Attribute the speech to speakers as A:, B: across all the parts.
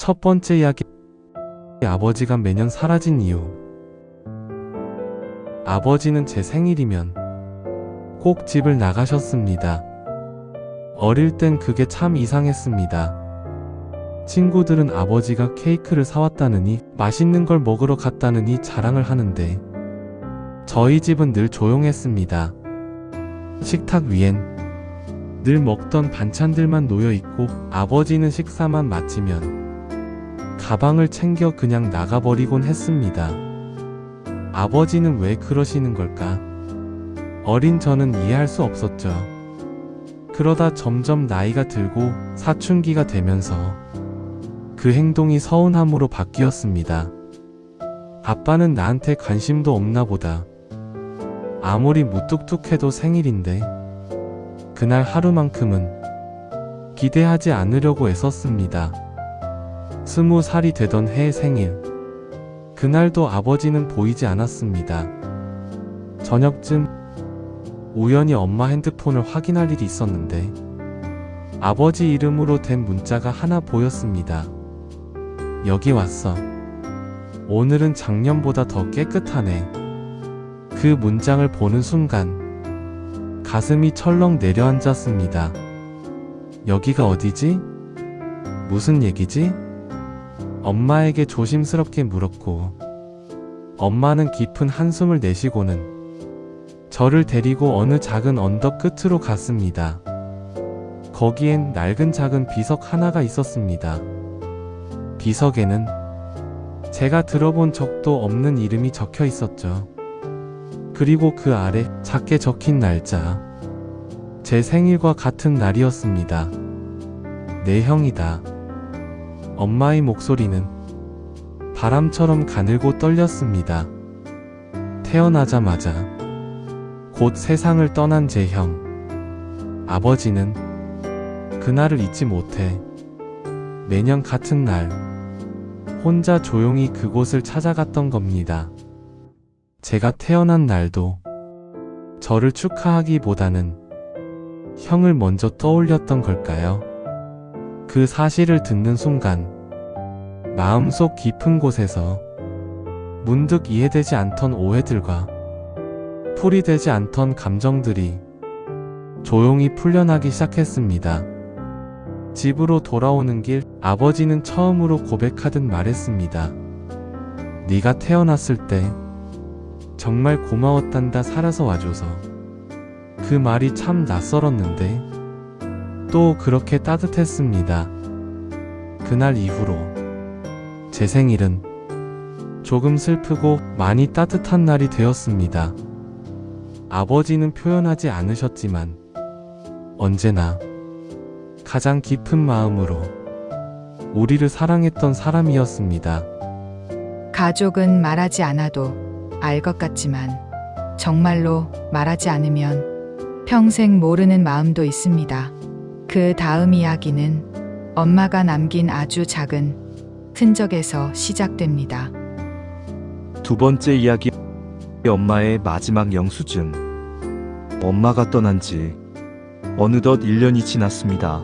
A: 첫 번째 이야기. 아버지가 매년 사라진 이유. 아버지는 제 생일이면 꼭 집을 나가셨습니다. 어릴 땐 그게 참 이상했습니다. 친구들은 아버지가 케이크를 사왔다느니 맛있는 걸 먹으러 갔다느니 자랑을 하는데 저희 집은 늘 조용했습니다. 식탁 위엔 늘 먹던 반찬들만 놓여있고 아버지는 식사만 마치면 가방을 챙겨 그냥 나가버리곤 했습니다. 아버지는 왜 그러시는 걸까? 어린 저는 이해할 수 없었죠. 그러다 점점 나이가 들고 사춘기가 되면서 그 행동이 서운함으로 바뀌었습니다. 아빠는 나한테 관심도 없나 보다. 아무리 무뚝뚝해도 생일인데 그날 하루만큼은 기대하지 않으려고 애썼습니다. 20살이 되던 해의 생일. 그날도 아버지는 보이지 않았습니다. 저녁쯤 우연히 엄마 핸드폰을 확인할 일이 있었는데 아버지 이름으로 된 문자가 하나 보였습니다. 여기 왔어. 오늘은 작년보다 더 깨끗하네. 그 문장을 보는 순간 가슴이 철렁 내려앉았습니다. 여기가 어디지? 무슨 얘기지? 엄마에게 조심스럽게 물었고 엄마는 깊은 한숨을 내쉬고는 저를 데리고 어느 작은 언덕 끝으로 갔습니다. 거기엔 낡은 작은 비석 하나가 있었습니다. 비석에는 제가 들어본 적도 없는 이름이 적혀 있었죠. 그리고 그 아래 작게 적힌 날짜. 제 생일과 같은 날이었습니다. 내 형이다. 엄마의 목소리는 바람처럼 가늘고 떨렸습니다. 태어나자마자 곧 세상을 떠난 제 형. 아버지는 그날을 잊지 못해 매년 같은 날 혼자 조용히 그곳을 찾아갔던 겁니다. 제가 태어난 날도 저를 축하하기보다는 형을 먼저 떠올렸던 걸까요? 그 사실을 듣는 순간 마음속 깊은 곳에서 문득 이해되지 않던 오해들과 풀이되지 않던 감정들이 조용히 풀려나기 시작했습니다. 집으로 돌아오는 길 아버지는 처음으로 고백하듯 말했습니다. 네가 태어났을 때 정말 고마웠단다. 살아서 와줘서. 그 말이 참 낯설었는데 또 그렇게 따뜻했습니다. 그날 이후로 제 생일은 조금 슬프고 많이 따뜻한 날이 되었습니다. 아버지는 표현하지 않으셨지만 언제나 가장 깊은 마음으로 우리를 사랑했던 사람이었습니다.
B: 가족은 말하지 않아도 알 것 같지만 정말로 말하지 않으면 평생 모르는 마음도 있습니다. 그 다음 이야기는 엄마가 남긴 아주 작은 흔적에서 시작됩니다.
C: 두 번째 이야기. 엄마의 마지막 영수증. 엄마가 떠난 지 어느덧 1년이 지났습니다.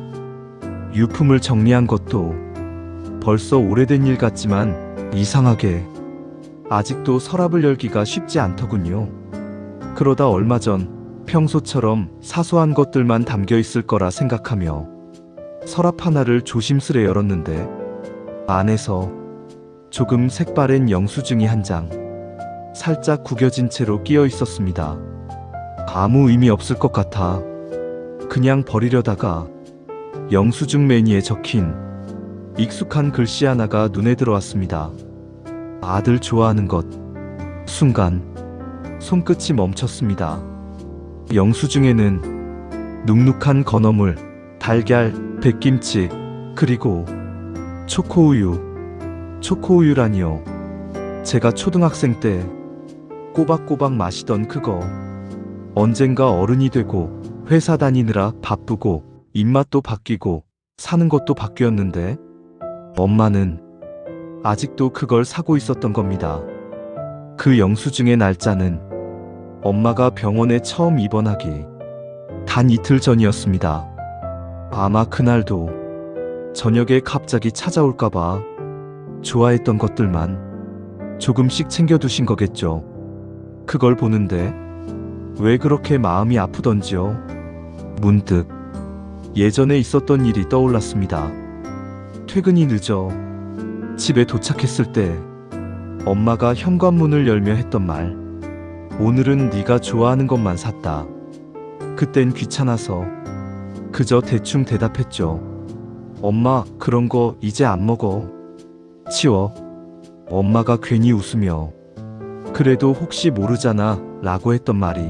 C: 유품을 정리한 것도 벌써 오래된 일 같지만 이상하게 아직도 서랍을 열기가 쉽지 않더군요. 그러다 얼마 전 평소처럼 사소한 것들만 담겨 있을 거라 생각하며 서랍 하나를 조심스레 열었는데 안에서 조금 색바랜 영수증이 한 장 살짝 구겨진 채로 끼어 있었습니다. 아무 의미 없을 것 같아 그냥 버리려다가 영수증 매니에 적힌 익숙한 글씨 하나가 눈에 들어왔습니다. 아들 좋아하는 것. 순간 손끝이 멈췄습니다. 영수증에는 눅눅한 건어물, 달걀, 백김치, 그리고 초코우유. 초코우유라니요. 제가 초등학생 때 꼬박꼬박 마시던 그거. 언젠가 어른이 되고 회사 다니느라 바쁘고 입맛도 바뀌고 사는 것도 바뀌었는데 엄마는 아직도 그걸 사고 있었던 겁니다. 그 영수증의 날짜는 엄마가 병원에 처음 입원하기 단 이틀 전이었습니다. 아마 그날도 저녁에 갑자기 찾아올까봐 좋아했던 것들만 조금씩 챙겨두신 거겠죠. 그걸 보는데 왜 그렇게 마음이 아프던지요. 문득 예전에 있었던 일이 떠올랐습니다. 퇴근이 늦어 집에 도착했을 때 엄마가 현관문을 열며 했던 말, 오늘은 네가 좋아하는 것만 샀다. 그땐 귀찮아서 그저 대충 대답했죠. 엄마, 그런 거 이제 안 먹어. 치워. 엄마가 괜히 웃으며 그래도 혹시 모르잖아 라고 했던 말이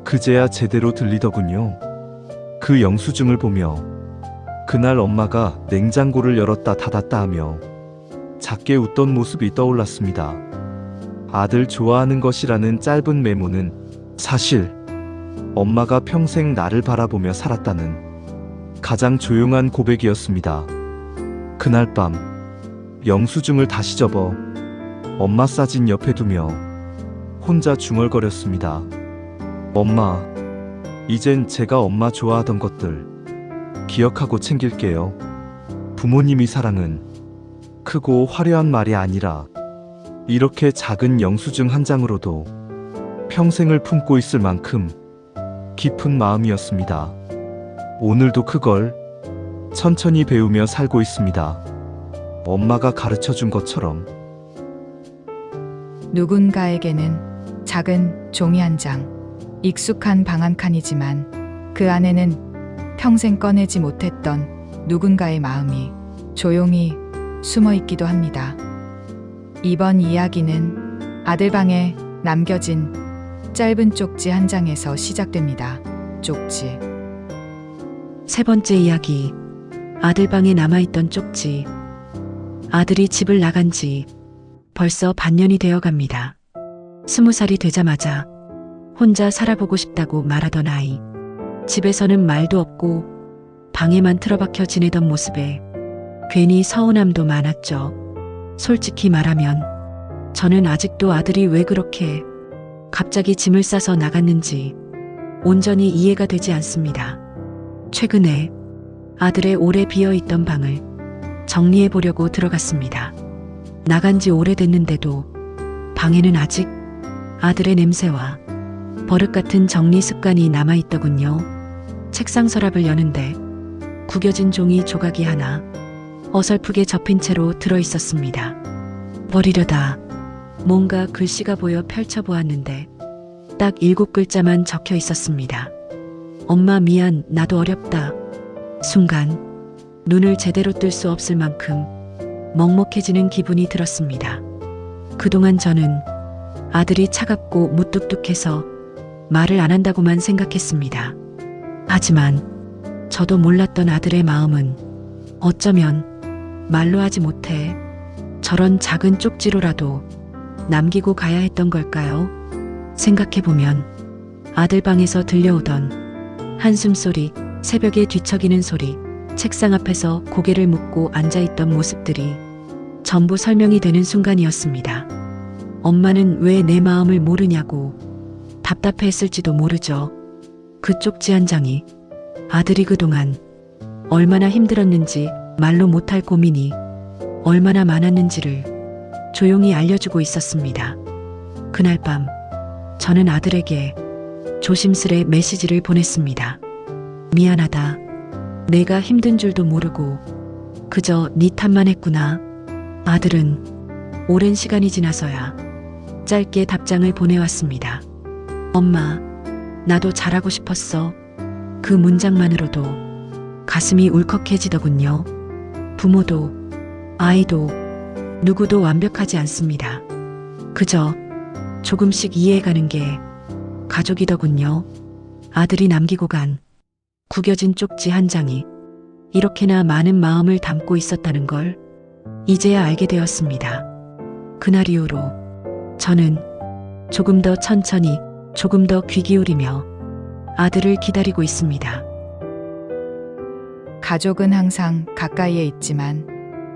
C: 그제야 제대로 들리더군요. 그 영수증을 보며 그날 엄마가 냉장고를 열었다 닫았다 하며 작게 웃던 모습이 떠올랐습니다. 아들 좋아하는 것이라는 짧은 메모는 사실 엄마가 평생 나를 바라보며 살았다는 가장 조용한 고백이었습니다. 그날 밤 영수증을 다시 접어 엄마 사진 옆에 두며 혼자 중얼거렸습니다. 엄마, 이젠 제가 엄마 좋아하던 것들 기억하고 챙길게요. 부모님이 사랑은 크고 화려한 말이 아니라 이렇게 작은 영수증 한 장으로도 평생을 품고 있을 만큼 깊은 마음이었습니다. 오늘도 그걸 천천히 배우며 살고 있습니다. 엄마가 가르쳐 준 것처럼.
B: 누군가에게는 작은 종이 한 장, 익숙한 방 한 칸이지만 그 안에는 평생 꺼내지 못했던 누군가의 마음이 조용히 숨어 있기도 합니다. 이번 이야기는 아들 방에 남겨진 짧은 쪽지 한 장에서 시작됩니다. 쪽지.
D: 세 번째 이야기. 아들 방에 남아있던 쪽지. 아들이 집을 나간 지 벌써 반년이 되어 갑니다. 20살이 되자마자 혼자 살아보고 싶다고 말하던 아이. 집에서는 말도 없고 방에만 틀어박혀 지내던 모습에 괜히 서운함도 많았죠. 솔직히 말하면 저는 아직도 아들이 왜 그렇게 갑자기 짐을 싸서 나갔는지 온전히 이해가 되지 않습니다. 최근에 아들의 오래 비어있던 방을 정리해 보려고 들어갔습니다. 나간 지 오래됐는데도 방에는 아직 아들의 냄새와 버릇 같은 정리 습관이 남아있더군요. 책상 서랍을 여는데 구겨진 종이 조각이 하나 어설프게 접힌 채로 들어있었습니다. 버리려다 뭔가 글씨가 보여 펼쳐보았는데 딱 7글자만 적혀 있었습니다. 엄마 미안, 나도 어렵다. 순간 눈을 제대로 뜰 수 없을 만큼 먹먹해지는 기분이 들었습니다. 그동안 저는 아들이 차갑고 무뚝뚝해서 말을 안 한다고만 생각했습니다. 하지만 저도 몰랐던 아들의 마음은 어쩌면 말로 하지 못해 저런 작은 쪽지로라도 남기고 가야 했던 걸까요? 생각해보면 아들 방에서 들려오던 한숨소리, 새벽에 뒤척이는 소리, 책상 앞에서 고개를 묶고 앉아있던 모습들이 전부 설명이 되는 순간이었습니다. 엄마는 왜 내 마음을 모르냐고 답답해했을지도 모르죠. 그 쪽지 한 장이 아들이 그동안 얼마나 힘들었는지 말로 못할 고민이 얼마나 많았는지를 조용히 알려주고 있었습니다. 그날 밤 저는 아들에게 조심스레 메시지를 보냈습니다. 미안하다. 내가 힘든 줄도 모르고 그저 네 탓만 했구나. 아들은 오랜 시간이 지나서야 짧게 답장을 보내왔습니다. 엄마, 나도 잘하고 싶었어. 그 문장만으로도 가슴이 울컥해지더군요. 부모도 아이도 누구도 완벽하지 않습니다. 그저 조금씩 이해해가는 게 가족이더군요. 아들이 남기고 간 구겨진 쪽지 한 장이 이렇게나 많은 마음을 담고 있었다는 걸 이제야 알게 되었습니다. 그날 이후로 저는 조금 더 천천히, 조금 더 귀 기울이며 아들을 기다리고 있습니다.
B: 가족은 항상 가까이에 있지만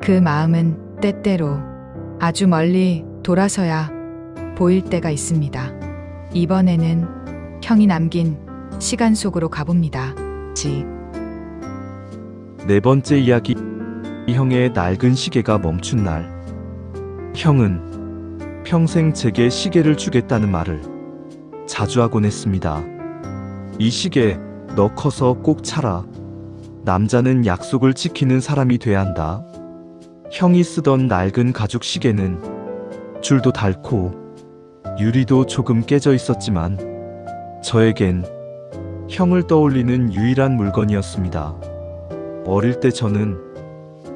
B: 그 마음은 때때로 아주 멀리 돌아서야 보일 때가 있습니다. 이번에는 형이 남긴 시간 속으로 가봅니다.
C: 네 번째 이야기. 형의 낡은 시계가 멈춘 날. 형은 평생 제게 시계를 주겠다는 말을 자주 하곤 했습니다. 이 시계 너 커서 꼭 차라. 남자는 약속을 지키는 사람이 돼야 한다. 형이 쓰던 낡은 가죽 시계는 줄도 닳고 유리도 조금 깨져 있었지만 저에겐 형을 떠올리는 유일한 물건이었습니다. 어릴 때 저는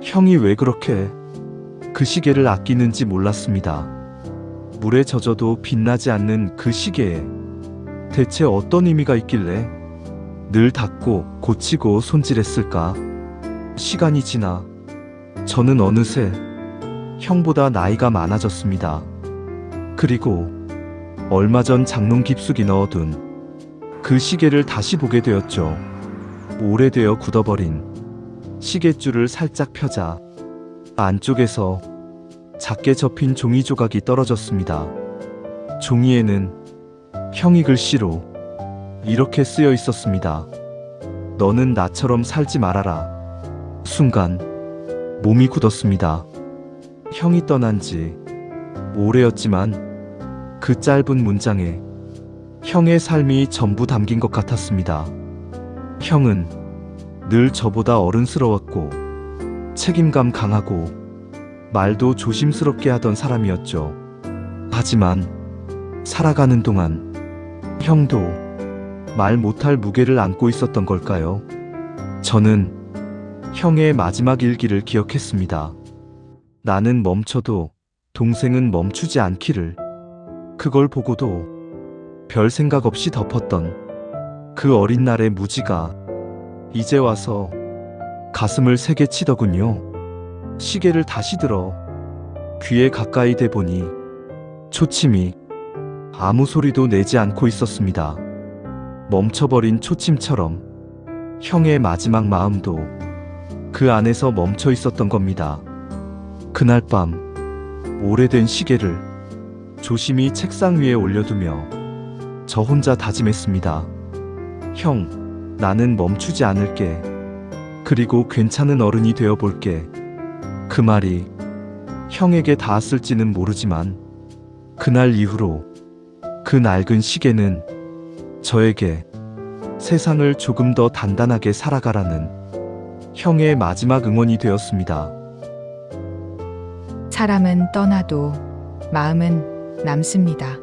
C: 형이 왜 그렇게 그 시계를 아끼는지 몰랐습니다. 물에 젖어도 빛나지 않는 그 시계에 대체 어떤 의미가 있길래 늘 닦고 고치고 손질했을까? 시간이 지나 저는 어느새 형보다 나이가 많아졌습니다. 그리고 얼마 전 장롱 깊숙이 넣어둔 그 시계를 다시 보게 되었죠. 오래되어 굳어버린 시계줄을 살짝 펴자 안쪽에서 작게 접힌 종이 조각이 떨어졌습니다. 종이에는 형이 글씨로 이렇게 쓰여 있었습니다. 너는 나처럼 살지 말아라. 순간 몸이 굳었습니다. 형이 떠난 지 오래였지만 그 짧은 문장에 형의 삶이 전부 담긴 것 같았습니다. 형은 늘 저보다 어른스러웠고 책임감 강하고 말도 조심스럽게 하던 사람이었죠. 하지만 살아가는 동안 형도 말 못할 무게를 안고 있었던 걸까요? 저는 형의 마지막 일기를 기억했습니다. 나는 멈춰도 동생은 멈추지 않기를. 그걸 보고도 별 생각 없이 덮었던 그 어린 날의 무지가 이제 와서 가슴을 세게 치더군요. 시계를 다시 들어 귀에 가까이 대보니 초침이 아무 소리도 내지 않고 있었습니다. 멈춰버린 초침처럼 형의 마지막 마음도 그 안에서 멈춰 있었던 겁니다. 그날 밤 오래된 시계를 조심히 책상 위에 올려두며 저 혼자 다짐했습니다. 형, 나는 멈추지 않을게. 그리고 괜찮은 어른이 되어볼게. 그 말이 형에게 닿았을지는 모르지만 그날 이후로 그 낡은 시계는 저에게 세상을 조금 더 단단하게 살아가라는 형의 마지막 응원이 되었습니다.
B: 사람은 떠나도 마음은 남습니다.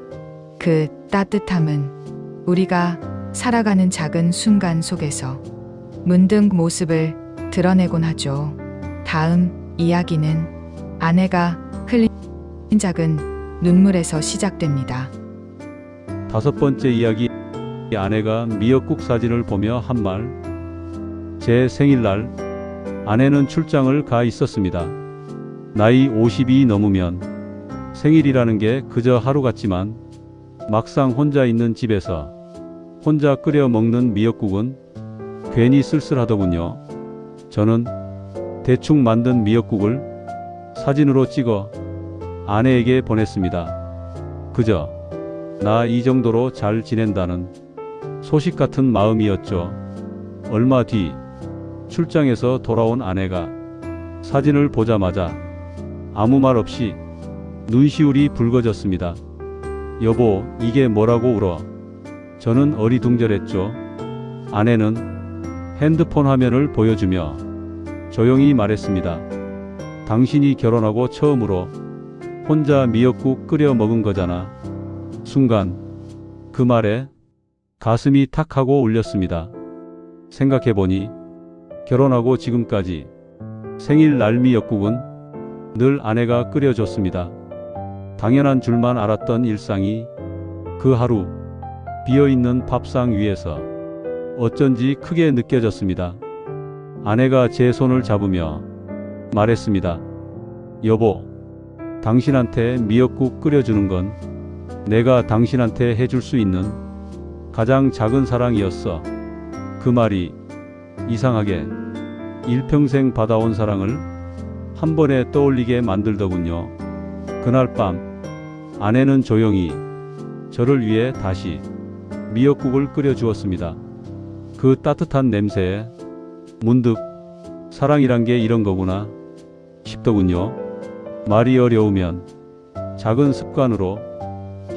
B: 그 따뜻함은 우리가 살아가는 작은 순간 속에서 문득 모습을 드러내곤 하죠. 다음 이야기는 아내가 흘린 작은 눈물에서 시작됩니다.
E: 5번째 이야기. 아내가 미역국 사진을 보며 한 말. 제 생일날 아내는 출장을 가 있었습니다. 나이 50이 넘으면 생일이라는 게 그저 하루 같지만 막상 혼자 있는 집에서 혼자 끓여 먹는 미역국은 괜히 쓸쓸하더군요. 저는 대충 만든 미역국을 사진으로 찍어 아내에게 보냈습니다. 그저 나 이 정도로 잘 지낸다는 소식 같은 마음이었죠. 얼마 뒤 출장에서 돌아온 아내가 사진을 보자마자 아무 말 없이 눈시울이 붉어졌습니다. 여보, 이게 뭐라고 울어? 저는 어리둥절했죠. 아내는 핸드폰 화면을 보여주며 조용히 말했습니다. 당신이 결혼하고 처음으로 혼자 미역국 끓여 먹은 거잖아. 순간 그 말에 가슴이 탁 하고 울렸습니다. 생각해보니 결혼하고 지금까지 생일 날 미역국은 늘 아내가 끓여줬습니다. 당연한 줄만 알았던 일상이 그 하루 비어있는 밥상 위에서 어쩐지 크게 느껴졌습니다. 아내가 제 손을 잡으며 말했습니다. 여보, 당신한테 미역국 끓여주는 건 내가 당신한테 해줄 수 있는 가장 작은 사랑이었어. 그 말이 이상하게 일평생 받아온 사랑을 한 번에 떠올리게 만들더군요. 그날 밤 아내는 조용히 저를 위해 다시 미역국을 끓여 주었습니다. 그 따뜻한 냄새에 문득 사랑이란 게 이런 거구나 싶더군요. 말이 어려우면 작은 습관으로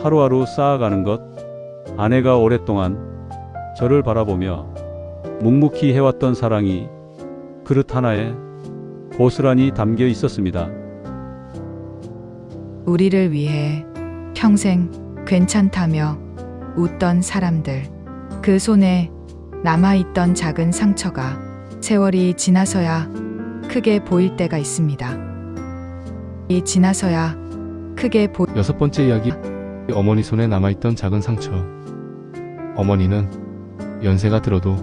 E: 하루하루 쌓아가는 것. 아내가 오랫동안 저를 바라보며 묵묵히 해왔던 사랑이 그릇 하나에 고스란히 담겨 있었습니다.
B: 우리를 위해 평생 괜찮다며 웃던 사람들. 그 손에 남아있던 작은 상처가 세월이 지나서야 크게 보일 때가 있습니다. 이 지나서야 크게
A: 여섯 번째 이야기. 어머니 손에 남아있던 작은 상처. 어머니는 연세가 들어도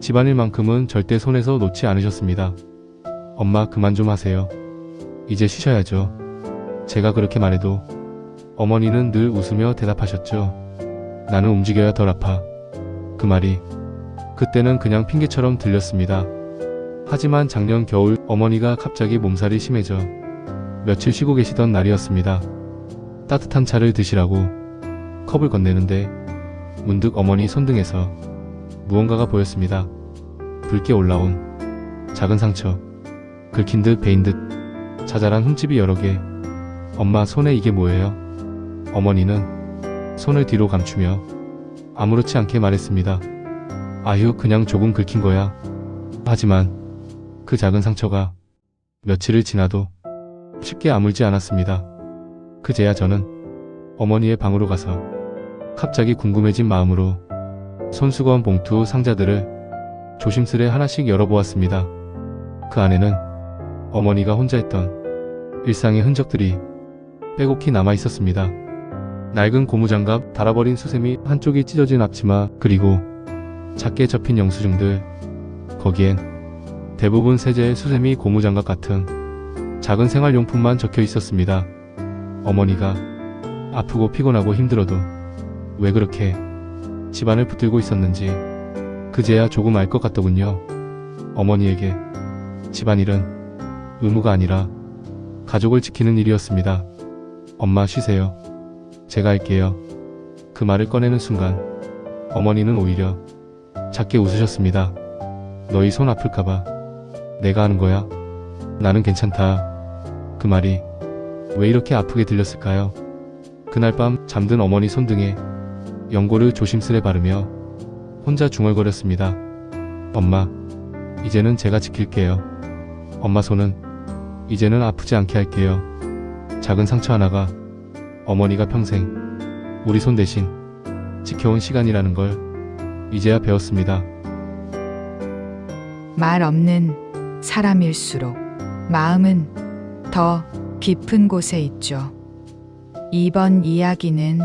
A: 집안일만큼은 절대 손에서 놓지 않으셨습니다. 엄마 그만 좀 하세요. 이제 쉬셔야죠. 제가 그렇게 말해도 어머니는 늘 웃으며 대답하셨죠. 나는 움직여야 덜 아파. 그 말이 그때는 그냥 핑계처럼 들렸습니다. 하지만 작년 겨울 어머니가 갑자기 몸살이 심해져 며칠 쉬고 계시던 날이었습니다. 따뜻한 차를 드시라고 컵을 건네는데 문득 어머니 손등에서 무언가가 보였습니다. 붉게 올라온 작은 상처. 긁힌 듯 베인 듯 자잘한 흠집이 여러 개. 엄마 손에 이게 뭐예요? 어머니는 손을 뒤로 감추며 아무렇지 않게 말했습니다. 아휴 그냥 조금 긁힌 거야. 하지만 그 작은 상처가 며칠을 지나도 쉽게 아물지 않았습니다. 그제야 저는 어머니의 방으로 가서 갑자기 궁금해진 마음으로 손수건 봉투 상자들을 조심스레 하나씩 열어보았습니다. 그 안에는 어머니가 혼자 했던 일상의 흔적들이 빼곡히 남아 있었습니다. 낡은 고무장갑, 닳아버린 수세미, 한쪽이 찢어진 앞치마, 그리고 작게 접힌 영수증들. 거기엔 대부분 세제, 수세미, 고무장갑 같은 작은 생활용품만 적혀 있었습니다. 어머니가 아프고 피곤하고 힘들어도 왜 그렇게 집안을 붙들고 있었는지 그제야 조금 알 것 같더군요. 어머니에게 집안일은 의무가 아니라 가족을 지키는 일이었습니다. 엄마 쉬세요. 제가 할게요. 그 말을 꺼내는 순간 어머니는 오히려 작게 웃으셨습니다. 너희 손 아플까봐 내가 하는 거야. 나는 괜찮다. 그 말이 왜 이렇게 아프게 들렸을까요? 그날 밤 잠든 어머니 손등에 연고를 조심스레 바르며 혼자 중얼거렸습니다. 엄마, 이제는 제가 지킬게요. 엄마 손은 이제는 아프지 않게 할게요. 작은 상처 하나가 어머니가 평생 우리 손 대신 지켜온 시간이라는 걸 이제야 배웠습니다.
B: 말 없는 사람일수록 마음은 더 깊은 곳에 있죠. 이번 이야기는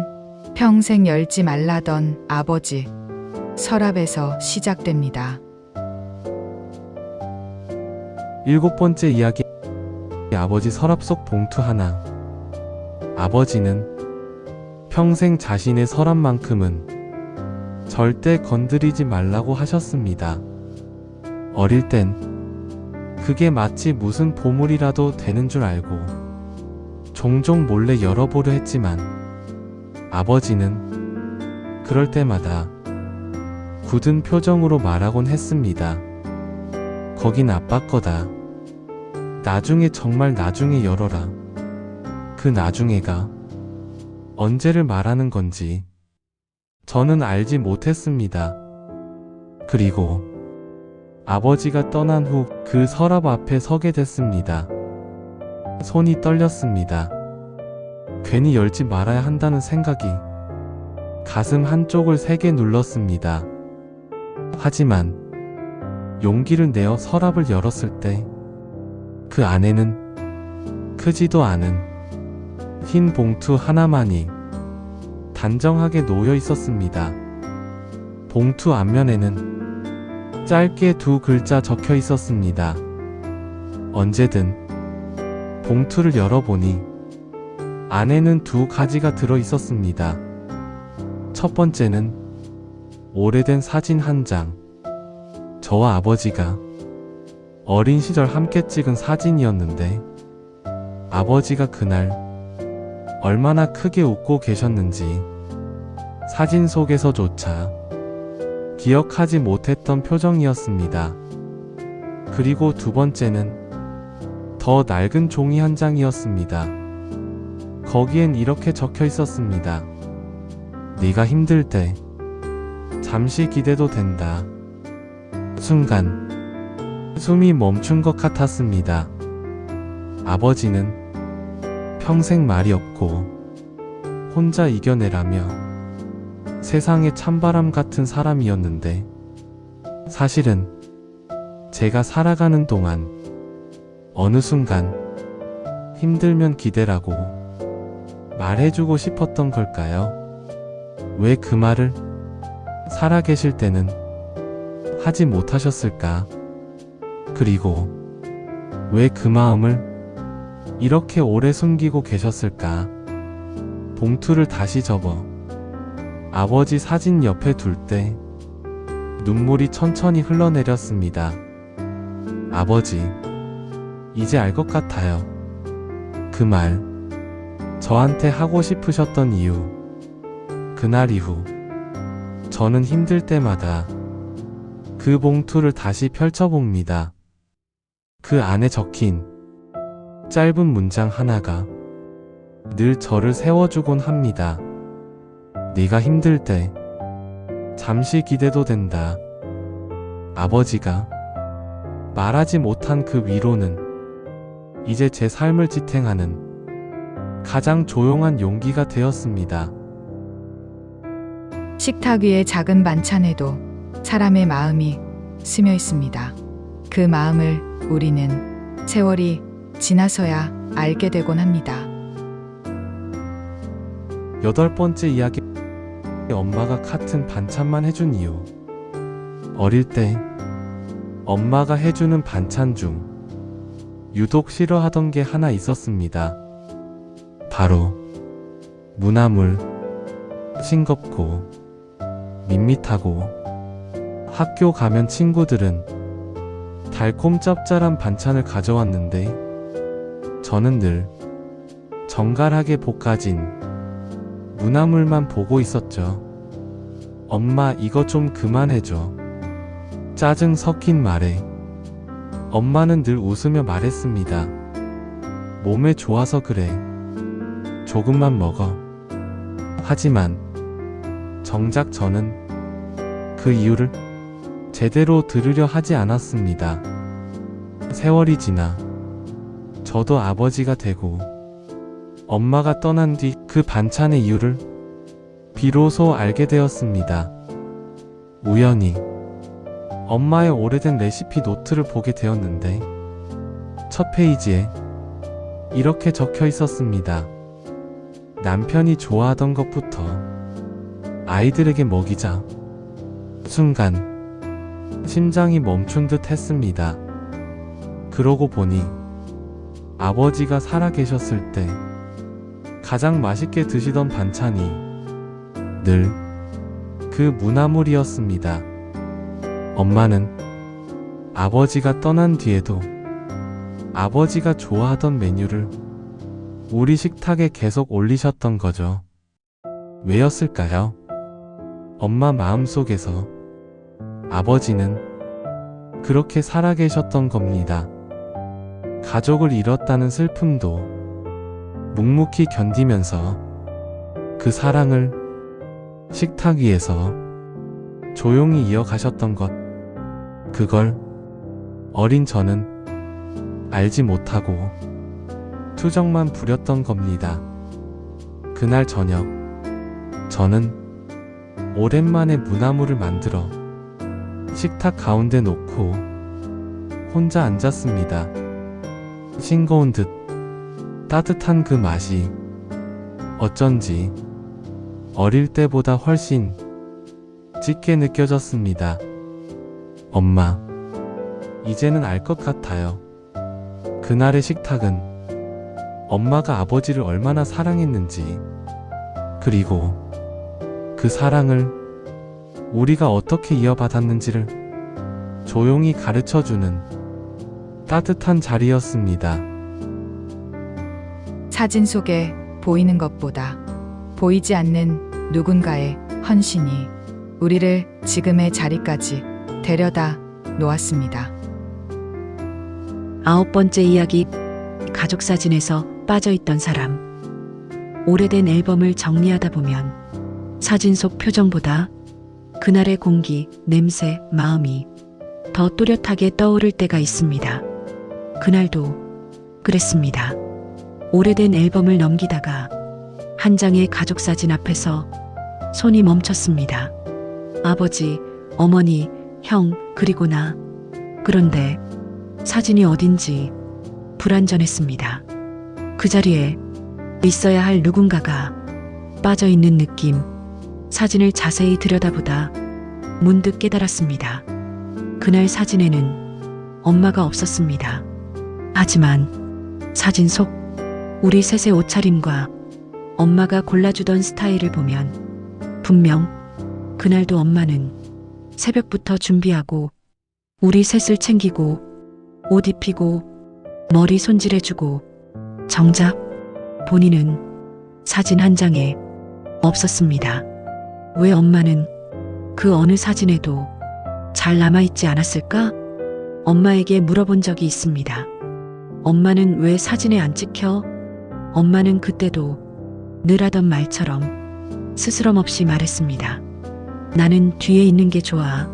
B: 평생 열지 말라던 아버지 서랍에서 시작됩니다.
A: 일곱 번째 이야기. 아버지 서랍 속 봉투 하나. 아버지는 평생 자신의 서랍만큼은 절대 건드리지 말라고 하셨습니다. 어릴 땐 그게 마치 무슨 보물이라도 되는 줄 알고 종종 몰래 열어보려 했지만 아버지는 그럴 때마다 굳은 표정으로 말하곤 했습니다. 거긴 아빠 거다. 나중에 정말 나중에 열어라. 그 나중에가 언제를 말하는 건지 저는 알지 못했습니다. 그리고 아버지가 떠난 후 그 서랍 앞에 서게 됐습니다. 손이 떨렸습니다. 괜히 열지 말아야 한다는 생각이 가슴 한쪽을 세게 눌렀습니다. 하지만 용기를 내어 서랍을 열었을 때 그 안에는 크지도 않은 흰 봉투 하나만이 단정하게 놓여 있었습니다. 봉투 앞면에는 짧게 두 글자 적혀 있었습니다. 언제든. 봉투를 열어보니 안에는 두 가지가 들어 있었습니다. 첫 번째는 오래된 사진 한 장. 저와 아버지가 어린 시절 함께 찍은 사진이었는데 아버지가 그날 얼마나 크게 웃고 계셨는지 사진 속에서조차 기억하지 못했던 표정이었습니다. 그리고 두 번째는 더 낡은 종이 한 장이었습니다.
F: 거기엔 이렇게 적혀 있었습니다. 네가 힘들 때 잠시 기대도 된다. 순간 숨이 멈춘 것 같았습니다. 아버지는 평생 말이 없고 혼자 이겨내라며 세상의 찬바람 같은 사람이었는데 사실은 제가 살아가는 동안 어느 순간 힘들면 기대라고 말해주고 싶었던 걸까요? 왜 그 말을 살아계실 때는 하지 못하셨을까? 그리고 왜 그 마음을 이렇게 오래 숨기고 계셨을까? 봉투를 다시 접어 아버지 사진 옆에 둘 때 눈물이 천천히 흘러내렸습니다. 아버지, 이제 알 것 같아요. 그 말, 저한테 하고 싶으셨던 이유. 그날 이후, 저는 힘들 때마다 그 봉투를 다시 펼쳐봅니다. 그 안에 적힌 짧은 문장 하나가 늘 저를 세워주곤 합니다. 네가 힘들 때 잠시 기대도 된다. 아버지가 말하지 못한 그 위로는 이제 제 삶을 지탱하는 가장 조용한 용기가 되었습니다.
B: 식탁 위의 작은 반찬에도 사람의 마음이 스며 있습니다. 그 마음을 우리는 세월이 지나서야 알게 되곤 합니다.
F: 8번째 이야기. 엄마가 같은 반찬만 해준 이유. 어릴 때 엄마가 해주는 반찬 중 유독 싫어하던 게 하나 있었습니다. 바로 무나물. 싱겁고 밋밋하고 학교 가면 친구들은 달콤 짭짤한 반찬을 가져왔는데 저는 늘 정갈하게 볶아진 무나물만 보고 있었죠. 엄마, 이거 좀 그만해줘. 짜증 섞인 말에 엄마는 늘 웃으며 말했습니다. 몸에 좋아서 그래. 조금만 먹어. 하지만 정작 저는 그 이유를 제대로 들으려 하지 않았습니다. 세월이 지나 저도 아버지가 되고 엄마가 떠난 뒤 그 반찬의 이유를 비로소 알게 되었습니다. 우연히 엄마의 오래된 레시피 노트를 보게 되었는데 첫 페이지에 이렇게 적혀 있었습니다. 남편이 좋아하던 것부터 아이들에게 먹이자. 순간 심장이 멈춘 듯 했습니다. 그러고 보니 아버지가 살아계셨을 때 가장 맛있게 드시던 반찬이 늘 그 무나물이었습니다. 엄마는 아버지가 떠난 뒤에도 아버지가 좋아하던 메뉴를 우리 식탁에 계속 올리셨던 거죠. 왜였을까요? 엄마 마음속에서 아버지는 그렇게 살아계셨던 겁니다. 가족을 잃었다는 슬픔도 묵묵히 견디면서 그 사랑을 식탁 위에서 조용히 이어가셨던 것. 그걸 어린 저는 알지 못하고 투정만 부렸던 겁니다. 그날 저녁, 저는 오랜만에 무나물을 만들어 식탁 가운데 놓고 혼자 앉았습니다. 싱거운 듯 따뜻한 그 맛이 어쩐지 어릴 때보다 훨씬 짙게 느껴졌습니다. 엄마, 이제는 알 것 같아요. 그날의 식탁은 엄마가 아버지를 얼마나 사랑했는지, 그리고 그 사랑을 우리가 어떻게 이어받았는지를 조용히 가르쳐주는 따뜻한 자리였습니다.
B: 사진 속에 보이는 것보다 보이지 않는 누군가의 헌신이 우리를 지금의 자리까지 데려다 놓았습니다.
D: 9번째 이야기. 가족 사진에서 빠져있던 사람. 오래된 앨범을 정리하다 보면 사진 속 표정보다 그날의 공기, 냄새, 마음이 더 또렷하게 떠오를 때가 있습니다. 그날도 그랬습니다. 오래된 앨범을 넘기다가 한 장의 가족 사진 앞에서 손이 멈췄습니다. 아버지, 어머니, 형, 그리고 나. 그런데 사진이 어딘지 불안전했습니다. 그 자리에 있어야 할 누군가가 빠져 있는 느낌. 사진을 자세히 들여다보다 문득 깨달았습니다. 그날 사진에는 엄마가 없었습니다. 하지만 사진 속 우리 셋의 옷차림과 엄마가 골라주던 스타일을 보면 분명 그날도 엄마는 새벽부터 준비하고 우리 셋을 챙기고 옷 입히고 머리 손질해주고 정작 본인은 사진 한 장에 없었습니다. 왜 엄마는 그 어느 사진에도 잘 남아있지 않았을까? 엄마에게 물어본 적이 있습니다. 엄마는 왜 사진에 안 찍혀? 엄마는 그때도 늘 하던 말처럼 스스럼 없이 말했습니다. 나는 뒤에 있는 게 좋아.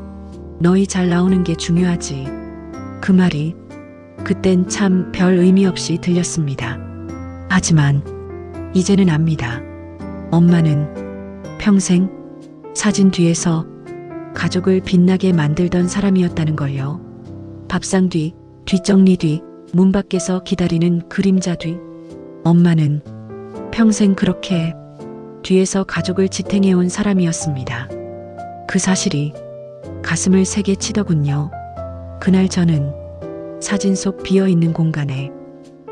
D: 너희 잘 나오는 게 중요하지. 그 말이 그땐 참 별 의미 없이 들렸습니다. 하지만 이제는 압니다. 엄마는 평생 사진 뒤에서 가족을 빛나게 만들던 사람이었다는 걸요. 밥상 뒤, 뒷정리 뒤, 문 밖에서 기다리는 그림자 뒤. 엄마는 평생 그렇게 뒤에서 가족을 지탱해온 사람이었습니다. 그 사실이 가슴을 세게 치더군요. 그날 저는 사진 속 비어있는 공간에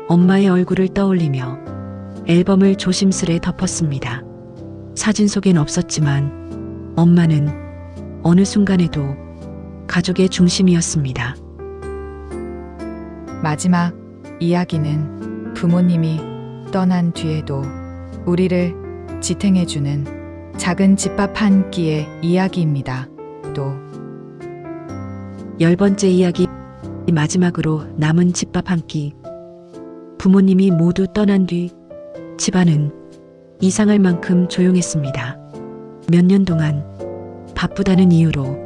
D: 엄마의 얼굴을 떠올리며 앨범을 조심스레 덮었습니다. 사진 속엔 없었지만 엄마는 어느 순간에도 가족의 중심이었습니다.
B: 마지막 이야기는 부모님이 떠난 뒤에도 우리를 지탱해주는 작은 집밥 한 끼의 이야기입니다. 또
D: 10번째 이야기, 마지막으로 남은 집밥 한 끼. 부모님이 모두 떠난 뒤 집안은 이상할 만큼 조용했습니다. 몇 년 동안 바쁘다는 이유로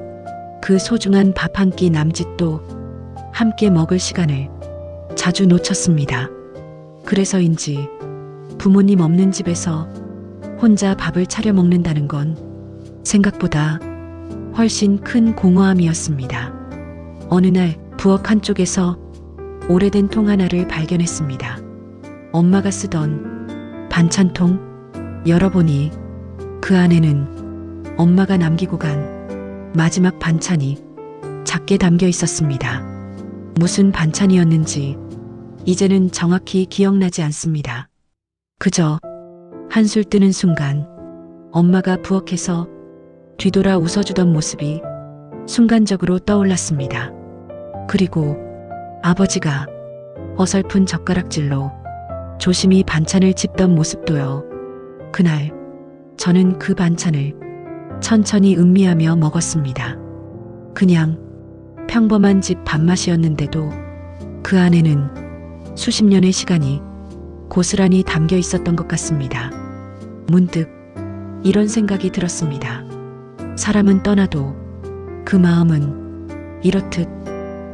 D: 그 소중한 밥 한 끼 남짓도 함께 먹을 시간을 자주 놓쳤습니다. 그래서인지 부모님 없는 집에서 혼자 밥을 차려 먹는다는 건 생각보다 훨씬 큰 공허함이었습니다. 어느 날 부엌 한쪽에서 오래된 통 하나를 발견했습니다. 엄마가 쓰던 반찬통. 열어보니 그 안에는 엄마가 남기고 간 마지막 반찬이 작게 담겨 있었습니다. 무슨 반찬이었는지 이제는 정확히 기억나지 않습니다. 그저 한술 뜨는 순간 엄마가 부엌에서 뒤돌아 웃어주던 모습이 순간적으로 떠올랐습니다. 그리고 아버지가 어설픈 젓가락질로 조심히 반찬을 집던 모습도요. 그날 저는 그 반찬을 천천히 음미하며 먹었습니다. 그냥 평범한 집 밥맛이었는데도 그 안에는 수십 년의 시간이 고스란히 담겨 있었던 것 같습니다. 문득 이런 생각이 들었습니다. 사람은 떠나도 그 마음은 이렇듯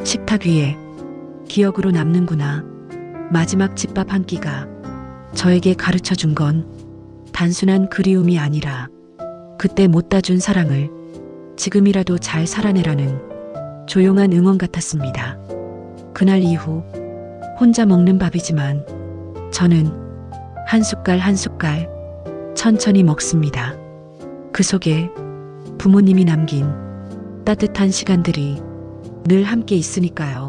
D: 식탁 위에 기억으로 남는구나. 마지막 집밥 한 끼가 저에게 가르쳐 준 건 단순한 그리움이 아니라 그때 못 따준 사랑을 지금이라도 잘 살아내라는 조용한 응원 같았습니다. 그날 이후 혼자 먹는 밥이지만 저는 한 숟갈 한 숟갈 천천히 먹습니다. 그 속에 부모님이 남긴 따뜻한 시간들이 늘 함께 있으니까요.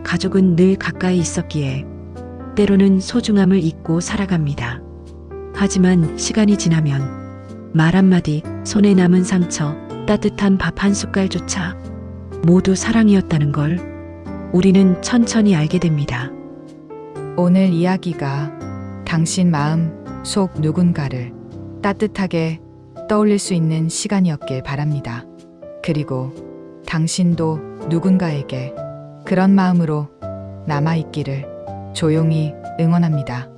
D: 가족은 늘 가까이 있었기에 때로는 소중함을 잊고 살아갑니다. 하지만 시간이 지나면 말 한마디, 손에 남은 상처, 따뜻한 밥 한 숟갈조차 모두 사랑이었다는 걸 우리는 천천히 알게 됩니다.
B: 오늘 이야기가 당신 마음 속 누군가를 따뜻하게 떠올릴 수 있는 시간이었길 바랍니다. 그리고 당신도 누군가에게 그런 마음으로 남아있기를 조용히 응원합니다.